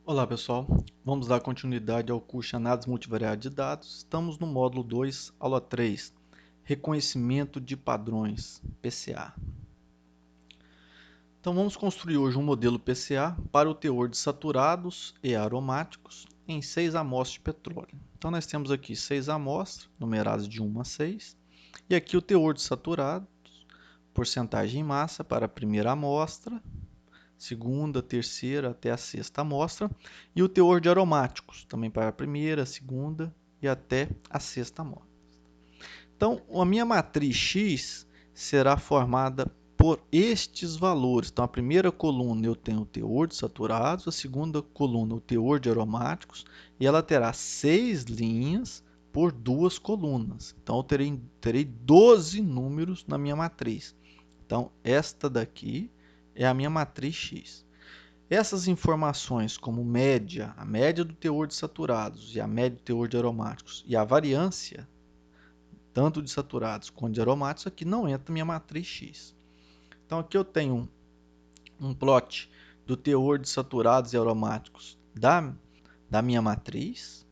Olá pessoal, vamos dar continuidade ao curso de Análise Multivariada de Dados. Estamos no módulo 2, aula 3, Reconhecimento de Padrões, PCA. Então vamos construir hoje um modelo PCA para o teor de saturados e aromáticos em 6 amostras de petróleo. Então nós temos aqui 6 amostras, numeradas de 1 a 6, e aqui o teor de saturados, porcentagem em massa para a primeira amostra, segunda, terceira até a sexta amostra, e o teor de aromáticos, também para a primeira, segunda e até a sexta amostra. Então, a minha matriz X será formada por estes valores. Então, a primeira coluna eu tenho o teor de saturados, a segunda coluna o teor de aromáticos, e ela terá 6 linhas por 2 colunas. Então, eu terei 12 números na minha matriz. Então, esta daqui é a minha matriz X. Essas informações, como a média do teor de saturados e a média do teor de aromáticos e a variância, tanto de saturados quanto de aromáticos, aqui não entra na minha matriz X. Então, aqui eu tenho um plot do teor de saturados e aromáticos da minha matriz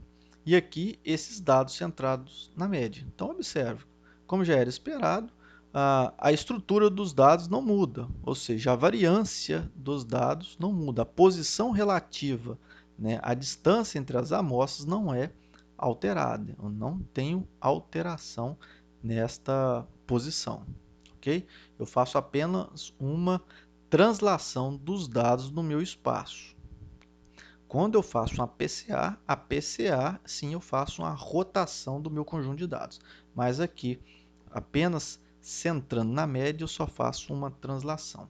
e aqui esses dados centrados na média. Então, observe, como já era esperado, a estrutura dos dados não muda, ou seja, a variância dos dados não muda, a posição relativa, né, a distância entre as amostras não é alterada, eu não tenho alteração nesta posição, ok? Eu faço apenas uma translação dos dados no meu espaço. Quando eu faço uma PCA, sim, eu faço uma rotação do meu conjunto de dados. Mas aqui, apenas centrando na média, eu só faço uma translação.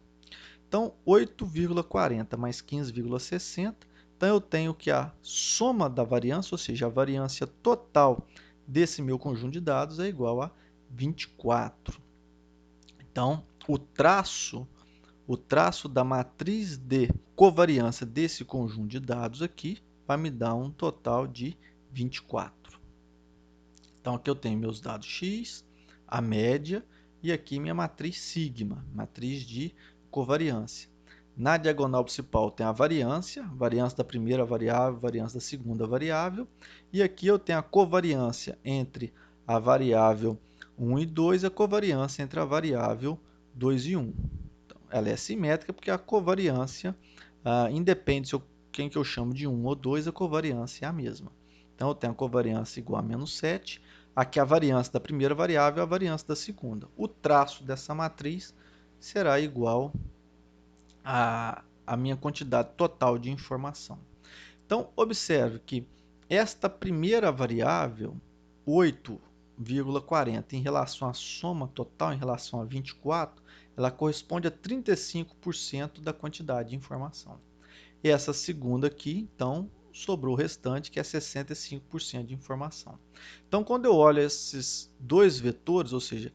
Então, 8,40 mais 15,60. Então, eu tenho que a soma da variância, ou seja, a variância total desse meu conjunto de dados é igual a 24. Então, o traço da matriz de covariância desse conjunto de dados aqui vai me dar um total de 24. Então, aqui eu tenho meus dados X, a média, e aqui minha matriz sigma, matriz de covariância. Na diagonal principal tem a variância da primeira variável, variância da segunda variável, e aqui eu tenho a covariância entre a variável 1 e 2 e a covariância entre a variável 2 e 1. Ela é simétrica porque a covariância, independe se quem que eu chamo de 1 ou 2, a covariância é a mesma. Então, eu tenho a covariância igual a menos 7. Aqui a variância da primeira variável é a variância da segunda. O traço dessa matriz será igual a minha quantidade total de informação. Então, observe que esta primeira variável, 8,40, em relação à soma total, em relação a 24, ela corresponde a 35% da quantidade de informação. E essa segunda aqui, então, sobrou o restante, que é 65% de informação. Então, quando eu olho esses dois vetores, ou seja,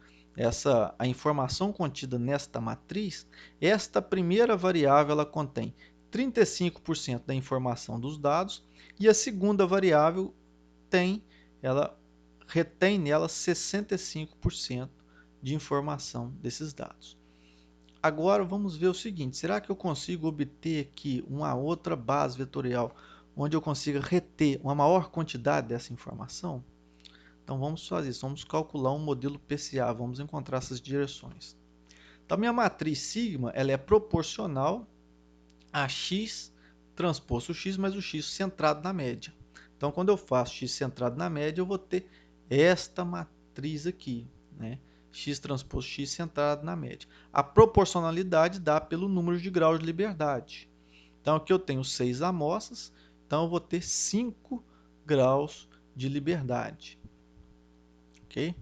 a informação contida nesta matriz, esta primeira variável ela contém 35% da informação dos dados e a segunda variável ela retém nela 65% de informação desses dados. Agora vamos ver o seguinte, será que eu consigo obter aqui uma outra base vetorial onde eu consiga reter uma maior quantidade dessa informação? Então vamos fazer isso, vamos calcular um modelo PCA, vamos encontrar essas direções. Então minha matriz sigma ela é proporcional a x transposto x, mas o x centrado na média. Então quando eu faço x centrado na média, eu vou ter esta matriz aqui, né? X transposto x centrado na média. A proporcionalidade dá pelo número de graus de liberdade. Então aqui eu tenho 6 amostras, então eu vou ter 5 graus de liberdade. Ok?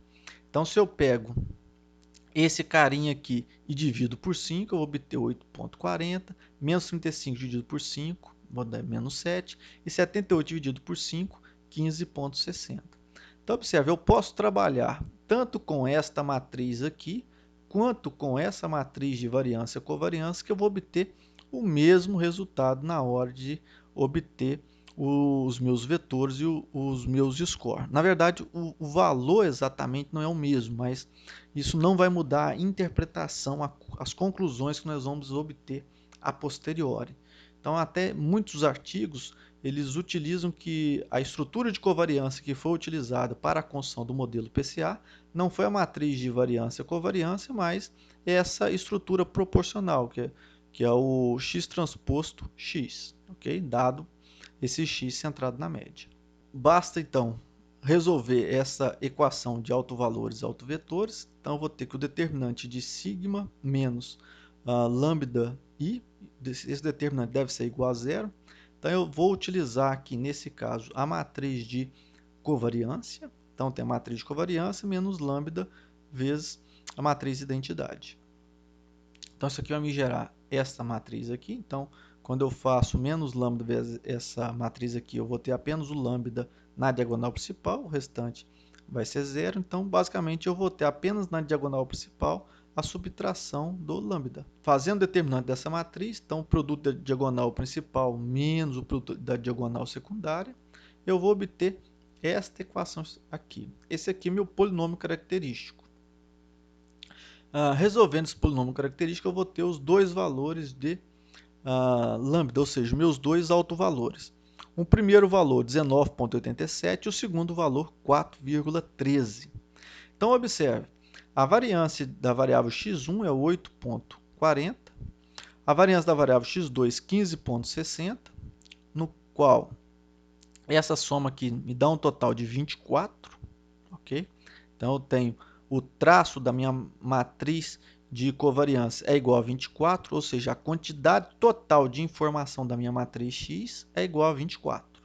Então se eu pego esse carinha aqui e divido por 5, eu vou obter 8,40, menos 35 dividido por 5, vou dar menos 7, e 78 dividido por 5, 15,60. Então, observe, eu posso trabalhar tanto com esta matriz aqui, quanto com essa matriz de variância e covariância, que eu vou obter o mesmo resultado na hora de obter os meus vetores e os meus scores. Na verdade, o valor exatamente não é o mesmo, mas isso não vai mudar a interpretação, as conclusões que nós vamos obter a posteriori. Então, até muitos artigos, eles utilizam que a estrutura de covariância que foi utilizada para a construção do modelo PCA não foi a matriz de variância-covariância, mas essa estrutura proporcional, que é o x transposto x, ok? Dado esse x centrado na média. Basta, então, resolver essa equação de autovalores e autovetores. Então, eu vou ter que o determinante de sigma menos lambda i, esse determinante deve ser igual a zero. Então, eu vou utilizar aqui, nesse caso, a matriz de covariância. Então, tem a matriz de covariância menos lambda vezes a matriz de identidade. Então, isso aqui vai me gerar essa matriz aqui. Então, quando eu faço menos lambda vezes essa matriz aqui, eu vou ter apenas o lambda na diagonal principal, o restante vai ser zero. Então, basicamente, eu vou ter apenas na diagonal principal a subtração do lambda. Fazendo o determinante dessa matriz, então, o produto da diagonal principal menos o produto da diagonal secundária, eu vou obter esta equação aqui. Esse aqui é meu polinômio característico. Resolvendo esse polinômio característico, eu vou ter os dois valores de lambda, ou seja, meus dois autovalores. O primeiro valor 19,87 e o segundo valor 4,13. Então, observe, a variância da variável x1 é 8,40, a variância da variável x2 15,60, no qual essa soma aqui me dá um total de 24, ok? Então, eu tenho o traço da minha matriz de covariância é igual a 24, ou seja, a quantidade total de informação da minha matriz X é igual a 24.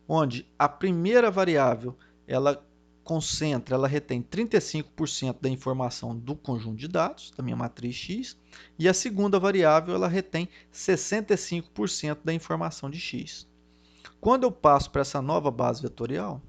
Onde a primeira variável, ela concentra, ela retém 35% da informação do conjunto de dados, da minha matriz X, e a segunda variável, ela retém 65% da informação de X. Quando eu passo para essa nova base vetorial,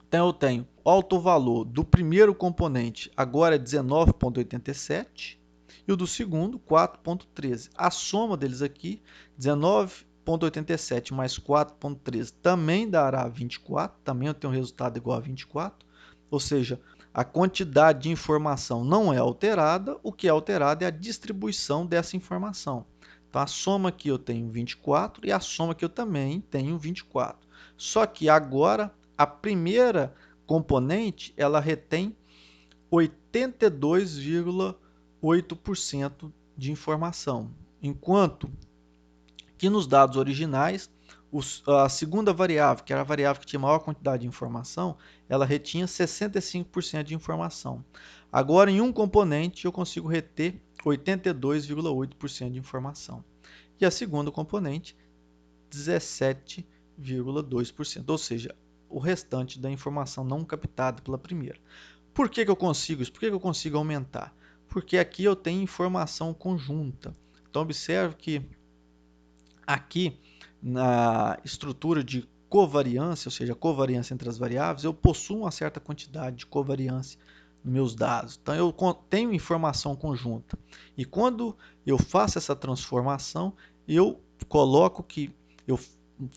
então eu tenho o autovalor do primeiro componente agora é 19,87 e o do segundo 4,13. A soma deles aqui, 19,87 mais 4,13 também dará 24, também eu tenho um resultado igual a 24, ou seja, a quantidade de informação não é alterada, o que é alterado é a distribuição dessa informação. Então, a soma aqui eu tenho 24 e a soma aqui eu também tenho 24. Só que agora a primeira componente ela retém 82,8% de informação, enquanto que nos dados originais a segunda variável, que era a variável que tinha maior quantidade de informação, ela retinha 65% de informação. Agora, em um componente, eu consigo reter 82,8% de informação. E a segunda componente, 17,2%. Ou seja, o restante da informação não captada pela primeira. Por que eu consigo isso? Por que eu consigo aumentar? Porque aqui eu tenho informação conjunta. Então, observe que aqui na estrutura de covariância, ou seja, covariância entre as variáveis, eu possuo uma certa quantidade de covariância nos meus dados. Então, eu tenho informação conjunta. E quando eu faço essa transformação, eu coloco que eu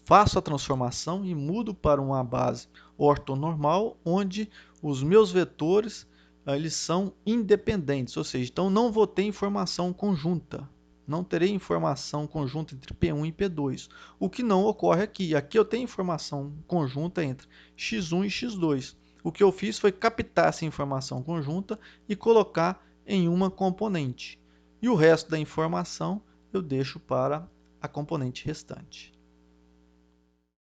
faço a transformação e mudo para uma base ortonormal, onde os meus vetores eles são independentes, ou seja, então não vou ter informação conjunta. Não terei informação conjunta entre P1 e P2, o que não ocorre aqui. Aqui eu tenho informação conjunta entre x1 e x2. O que eu fiz foi captar essa informação conjunta e colocar em uma componente. E o resto da informação eu deixo para a componente restante.